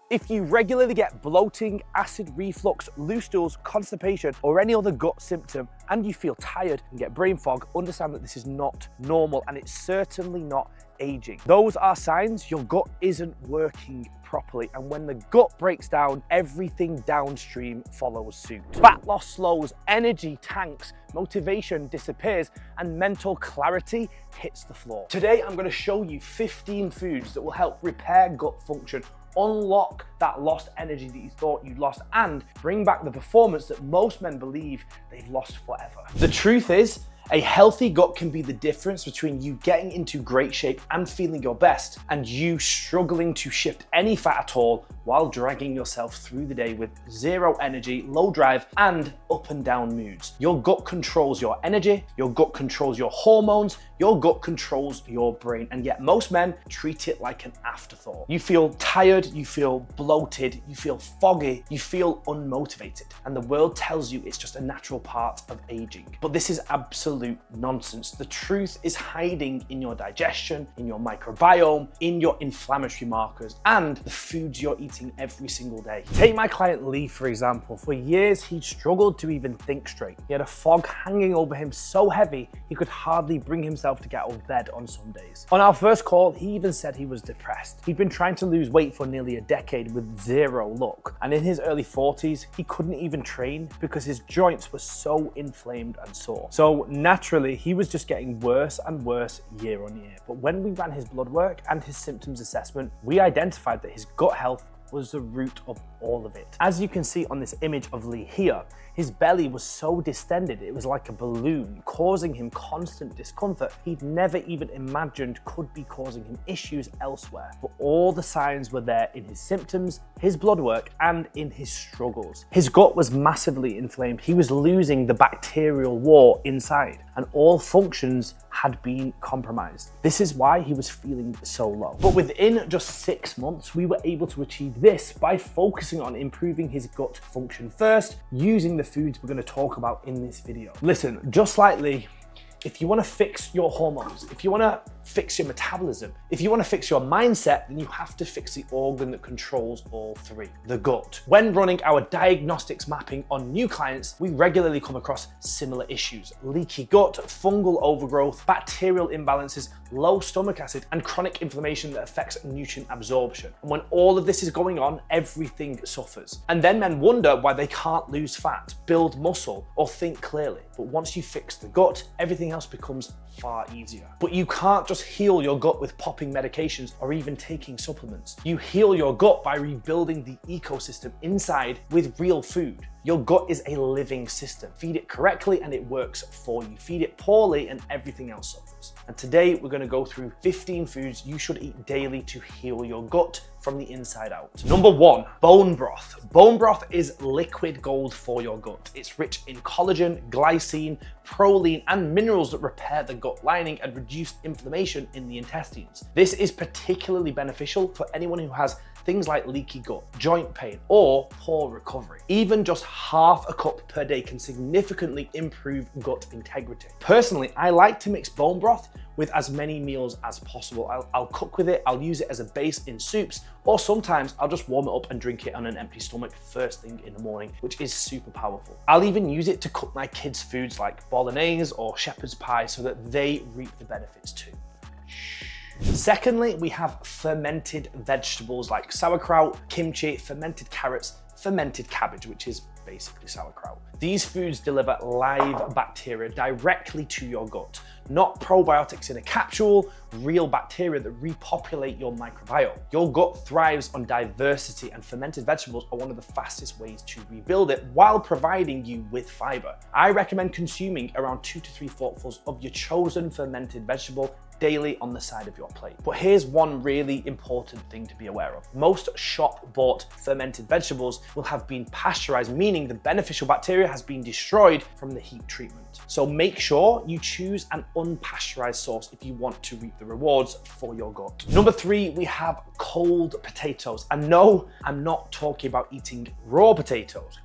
If you regularly get bloating, acid reflux, loose stools, constipation, or any other gut symptom, and you feel tired and get brain fog, understand that this is not normal and it's certainly not aging. Those are signs your gut isn't working properly, and when the gut breaks down, everything downstream follows suit. Fat loss slows, energy tanks, motivation disappears, and mental clarity hits the floor. Today, I'm going to show you 15 foods that will help repair gut function, unlock that lost energy that you thought you'd lost, and bring back the performance that most men believe they've lost forever. The truth is, a healthy gut can be the difference between you getting into great shape and feeling your best, and you struggling to shift any fat at all while dragging yourself through the day with zero energy, low drive, and up and down moods. Your gut controls your energy, your gut controls your hormones, your gut controls your brain, and yet most men treat it like an afterthought. You feel tired, you feel bloated, you feel foggy, you feel unmotivated, and the world tells you it's just a natural part of aging. But this is absolute nonsense. The truth is hiding in your digestion, in your microbiome, in your inflammatory markers, and the foods you're eating every single day. Take my client Lee, for example. For years, he struggled to even think straight. He had a fog hanging over him so heavy, he could hardly bring himself to get out of bed on some days. On our first call, he even said he was depressed. He'd been trying to lose weight for nearly a decade with zero luck. And in his early 40s, he couldn't even train because his joints were so inflamed and sore. So naturally, he was just getting worse and worse year on year. But when we ran his blood work and his symptoms assessment, we identified that his gut health was the root of all of it. As you can see on this image of Lee here, his belly was so distended, it was like a balloon, causing him constant discomfort he'd never even imagined could be causing him issues elsewhere. But all the signs were there in his symptoms, his blood work, and in his struggles. His gut was massively inflamed. He was losing the bacterial war inside, and all functions had been compromised. This is why he was feeling so low. But within just 6 months, we were able to achieve this by focusing on improving his gut function first, using the foods we're going to talk about in this video. Listen, just like Lee, if you want to fix your hormones, if you want to fix your metabolism, if you want to fix your mindset, then you have to fix the organ that controls all three, the gut. When running our diagnostics mapping on new clients, we regularly come across similar issues: leaky gut, fungal overgrowth, bacterial imbalances, low stomach acid, and chronic inflammation that affects nutrient absorption. And when all of this is going on, everything suffers. And then men wonder why they can't lose fat, build muscle, or think clearly. But once you fix the gut, everything else becomes far easier. But you can't just heal your gut with popping medications or even taking supplements. You heal your gut by rebuilding the ecosystem inside with real food. Your gut is a living system. Feed it correctly and it works for you. Feed it poorly and everything else suffers. And today we're going to go through 15 foods you should eat daily to heal your gut from the inside out. Number 1, bone broth. Bone broth is liquid gold for your gut. It's rich in collagen, glycine, proline, and minerals that repair the gut lining and reduce inflammation in the intestines. This is particularly beneficial for anyone who has things like leaky gut, joint pain, or poor recovery. Even just half a cup per day can significantly improve gut integrity. Personally, I like to mix bone broth with as many meals as possible. I'll cook with it, I'll use it as a base in soups, or sometimes I'll just warm it up and drink it on an empty stomach first thing in the morning, which is super powerful. I'll even use it to cook my kids' foods like bolognese or shepherd's pie so that they reap the benefits too. Secondly, we have fermented vegetables like sauerkraut, kimchi, fermented carrots, fermented cabbage, which is basically sauerkraut. These foods deliver live bacteria directly to your gut, not probiotics in a capsule, real bacteria that repopulate your microbiome. Your gut thrives on diversity, and fermented vegetables are one of the fastest ways to rebuild it while providing you with fiber. I recommend consuming around 2 to 3 forkfuls of your chosen fermented vegetable daily on the side of your plate. But here's one really important thing to be aware of. Most shop-bought fermented vegetables will have been pasteurized, meaning the beneficial bacteria has been destroyed from the heat treatment. So make sure you choose an unpasteurized source if you want to reap the rewards for your gut. Number 3, we have cold potatoes. And no, I'm not talking about eating raw potatoes.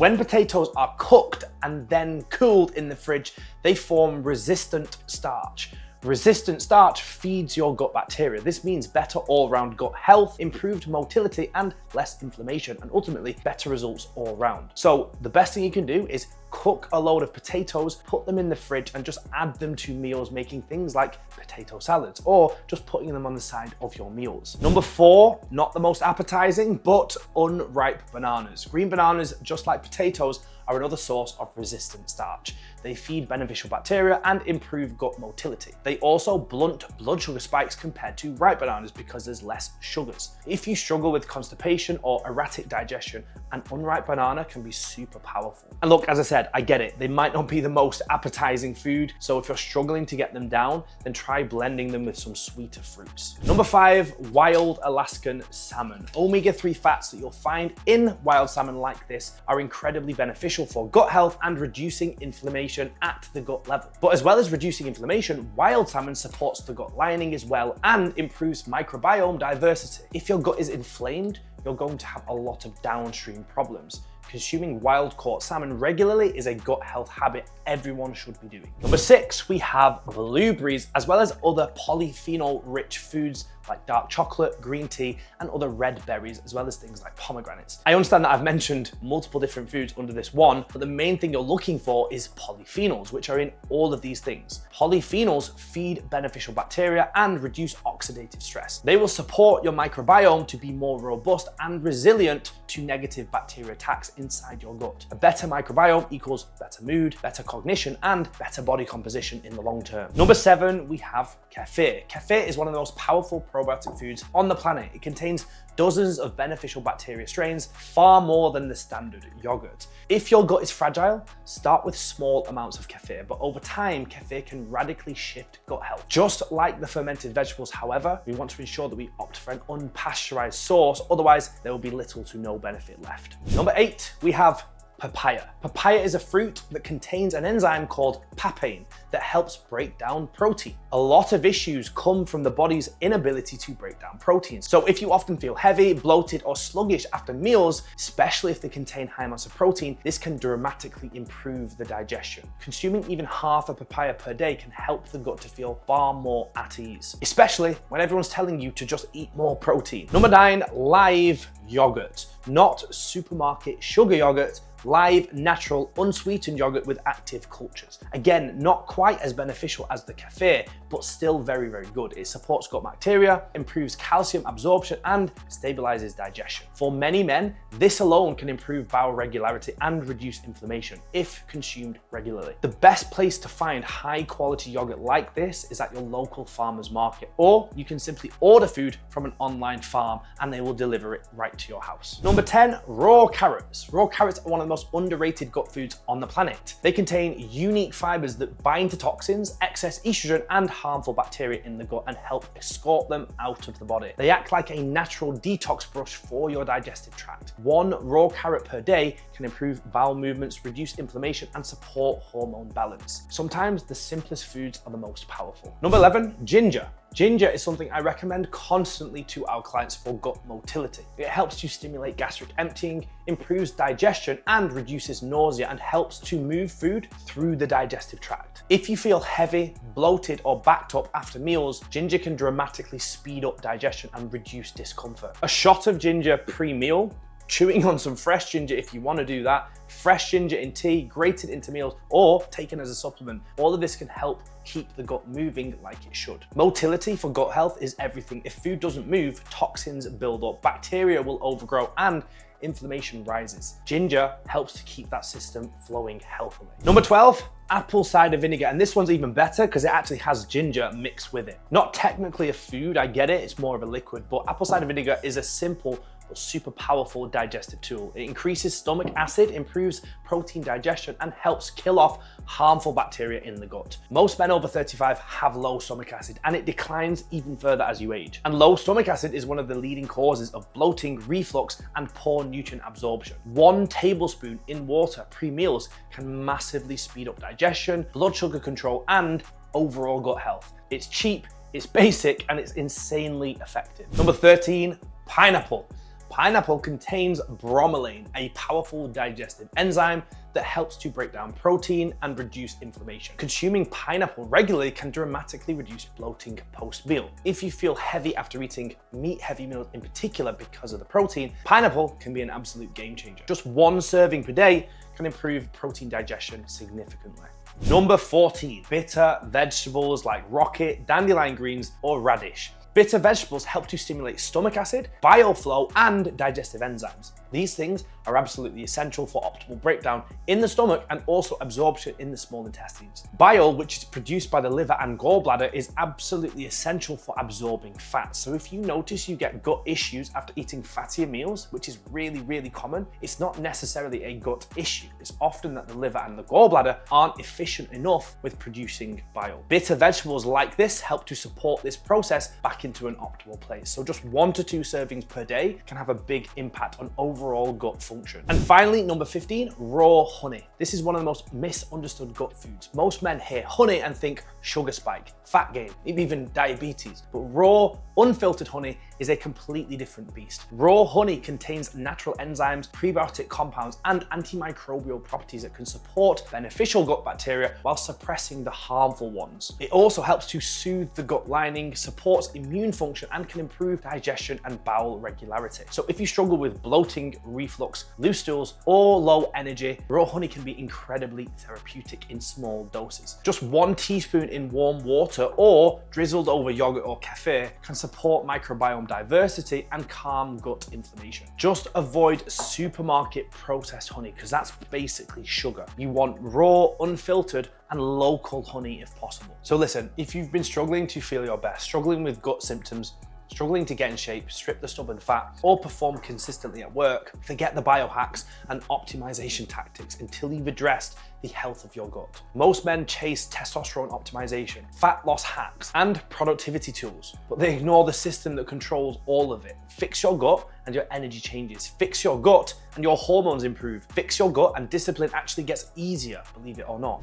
When potatoes are cooked and then cooled in the fridge, they form resistant starch. Resistant starch feeds your gut bacteria. This means better all-round gut health, improved motility, and less inflammation, and ultimately better results all around. So the best thing you can do is cook a load of potatoes, put them in the fridge, and just add them to meals, making things like potato salads, or just putting them on the side of your meals. Number 4, not the most appetizing, but unripe bananas. Green bananas, just like potatoes, are another source of resistant starch. They feed beneficial bacteria and improve gut motility. They also blunt blood sugar spikes compared to ripe bananas because there's less sugars. If you struggle with constipation or erratic digestion, an unripe banana can be super powerful. And look, as I said, I get it. They might not be the most appetizing food, so if you're struggling to get them down, then try blending them with some sweeter fruits. Number 5, wild Alaskan salmon. Omega-3 fats that you'll find in wild salmon like this are incredibly beneficial for gut health and reducing inflammation at the gut level. But as well as reducing inflammation, wild salmon supports the gut lining as well and improves microbiome diversity. If your gut is inflamed, you're going to have a lot of downstream problems. Consuming wild-caught salmon regularly is a gut health habit everyone should be doing. Number 6, we have blueberries, as well as other polyphenol-rich foods like dark chocolate, green tea, and other red berries, as well as things like pomegranates. I understand that I've mentioned multiple different foods under this one, but the main thing you're looking for is polyphenols, which are in all of these things. Polyphenols feed beneficial bacteria and reduce oxidative stress. They will support your microbiome to be more robust and resilient to negative bacteria attacks inside your gut. A better microbiome equals better mood, better cognition, and better body composition in the long term. Number 7, we have kefir. Kefir is one of the most powerful probiotic foods on the planet. It contains dozens of beneficial bacteria strains, far more than the standard yogurt. If your gut is fragile, start with small amounts of kefir, but over time, kefir can radically shift gut health. Just like the fermented vegetables, however, we want to ensure that we opt for an unpasteurized source, otherwise there will be little to no benefit left. Number 8, we have papaya. Papaya is a fruit that contains an enzyme called papain that helps break down protein. A lot of issues come from the body's inability to break down proteins. So if you often feel heavy, bloated, or sluggish after meals, especially if they contain high amounts of protein, this can dramatically improve the digestion. Consuming even half a papaya per day can help the gut to feel far more at ease, especially when everyone's telling you to just eat more protein. Number 9, live yogurt. Not supermarket sugar yogurt, live, natural, unsweetened yogurt with active cultures. Again, not quite as beneficial as the kefir, but still very, very good. It supports gut bacteria, improves calcium absorption, and stabilizes digestion. For many men, this alone can improve bowel regularity and reduce inflammation if consumed regularly. The best place to find high quality yogurt like this is at your local farmer's market, or you can simply order food from an online farm and they will deliver it right to your house. Number 10, raw carrots. Raw carrots are one of the most underrated gut foods on the planet. They contain unique fibers that bind to toxins, excess estrogen, and harmful bacteria in the gut and help escort them out of the body. They act like a natural detox brush for your digestive tract. One raw carrot per day can improve bowel movements, reduce inflammation, and support hormone balance. Sometimes the simplest foods are the most powerful. Number 11, ginger. Ginger is something I recommend constantly to our clients for gut motility. It helps to stimulate gastric emptying, improves digestion, and reduces nausea, and helps to move food through the digestive tract. If you feel heavy, bloated, or backed up after meals, ginger can dramatically speed up digestion and reduce discomfort. A shot of ginger pre-meal, chewing on some fresh ginger if you want to do that, fresh ginger in tea, grated into meals, or taken as a supplement. All of this can help keep the gut moving like it should. Motility for gut health is everything. If food doesn't move, toxins build up, bacteria will overgrow, and inflammation rises. Ginger helps to keep that system flowing healthily. Number 12, apple cider vinegar. And this one's even better because it actually has ginger mixed with it. Not technically a food, I get it, it's more of a liquid, but apple cider vinegar is a simple super powerful digestive tool. It increases stomach acid, improves protein digestion, and helps kill off harmful bacteria in the gut. Most men over 35 have low stomach acid, and it declines even further as you age. And low stomach acid is one of the leading causes of bloating, reflux, and poor nutrient absorption. 1 tablespoon in water pre-meals can massively speed up digestion, blood sugar control, and overall gut health. It's cheap, it's basic, and it's insanely effective. Number 13, pineapple. Pineapple contains bromelain, a powerful digestive enzyme that helps to break down protein and reduce inflammation. Consuming pineapple regularly can dramatically reduce bloating post-meal. If you feel heavy after eating meat-heavy meals in particular because of the protein, pineapple can be an absolute game changer. Just one serving per day can improve protein digestion significantly. Number 14, bitter vegetables like rocket, dandelion greens, or radish. Bitter vegetables help to stimulate stomach acid, bile flow, and digestive enzymes. These things are absolutely essential for optimal breakdown in the stomach and also absorption in the small intestines. Bile, which is produced by the liver and gallbladder, is absolutely essential for absorbing fat. So if you notice you get gut issues after eating fattier meals, which is really common, it's not necessarily a gut issue. It's often that the liver and the gallbladder aren't efficient enough with producing bile. Bitter vegetables like this help to support this process back into an optimal place. So just 1 to 2 servings per day can have a big impact on overall gut function. And finally, number 15, raw honey. This is one of the most misunderstood gut foods. Most men hear honey and think sugar spike, fat gain, maybe even diabetes. But raw, unfiltered honey is a completely different beast. Raw honey contains natural enzymes, prebiotic compounds, and antimicrobial properties that can support beneficial gut bacteria while suppressing the harmful ones. It also helps to soothe the gut lining, supports immune function, and can improve digestion and bowel regularity. So if you struggle with bloating, reflux, loose stools, or low energy, raw honey can be incredibly therapeutic in small doses. Just 1 teaspoon in warm water or drizzled over yogurt or kefir can support microbiome diversity and calm gut inflammation. Just avoid supermarket processed honey because that's basically sugar. You want raw, unfiltered, and local honey if possible. So listen, if you've been struggling to feel your best, struggling with gut symptoms, struggling to get in shape, strip the stubborn fat, or perform consistently at work, forget the biohacks and optimization tactics until you've addressed the health of your gut. Most men chase testosterone optimization, fat loss hacks, and productivity tools, but they ignore the system that controls all of it. Fix your gut and your energy changes. Fix your gut and your hormones improve. Fix your gut and discipline actually gets easier, believe it or not.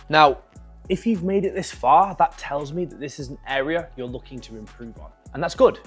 Now, if you've made it this far, that tells me that this is an area you're looking to improve on. And that's good.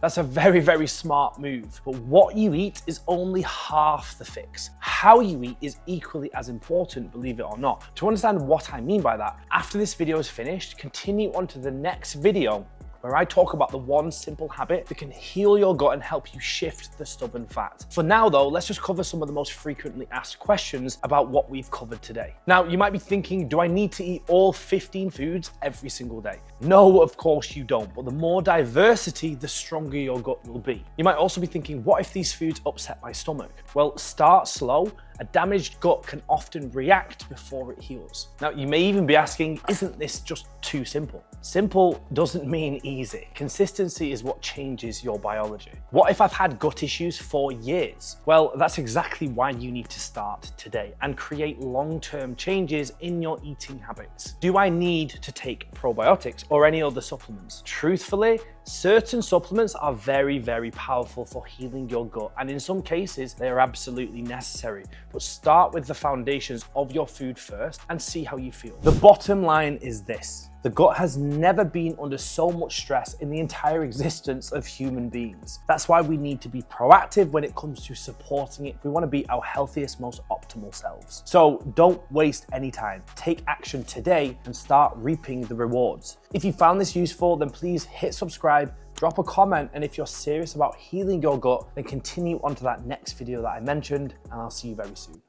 That's a very smart move. But what you eat is only half the fix. How you eat is equally as important, believe it or not. To understand what I mean by that, after this video is finished, continue on to the next video where I talk about the one simple habit that can heal your gut and help you shift the stubborn fat. For now though, let's just cover some of the most frequently asked questions about what we've covered today. Now, you might be thinking, do I need to eat all 15 foods every single day? No, of course you don't, but the more diversity, the stronger your gut will be. You might also be thinking, what if these foods upset my stomach? Well, start slow. A damaged gut can often react before it heals. Now, you may even be asking, isn't this just too simple? Simple doesn't mean easy. Consistency is what changes your biology. What if I've had gut issues for years? Well, that's exactly why you need to start today and create long-term changes in your eating habits. Do I need to take probiotics or any other supplements? Truthfully, certain supplements are very powerful for healing your gut, and in some cases, they are absolutely necessary. But start with the foundations of your food first and see how you feel. The bottom line is this. The gut has never been under so much stress in the entire existence of human beings. That's why we need to be proactive when it comes to supporting it if we want to be our healthiest, most optimal selves. So don't waste any time. Take action today and start reaping the rewards. If you found this useful, then please hit subscribe, drop a comment, and if you're serious about healing your gut, then continue on to that next video that I mentioned, and I'll see you very soon.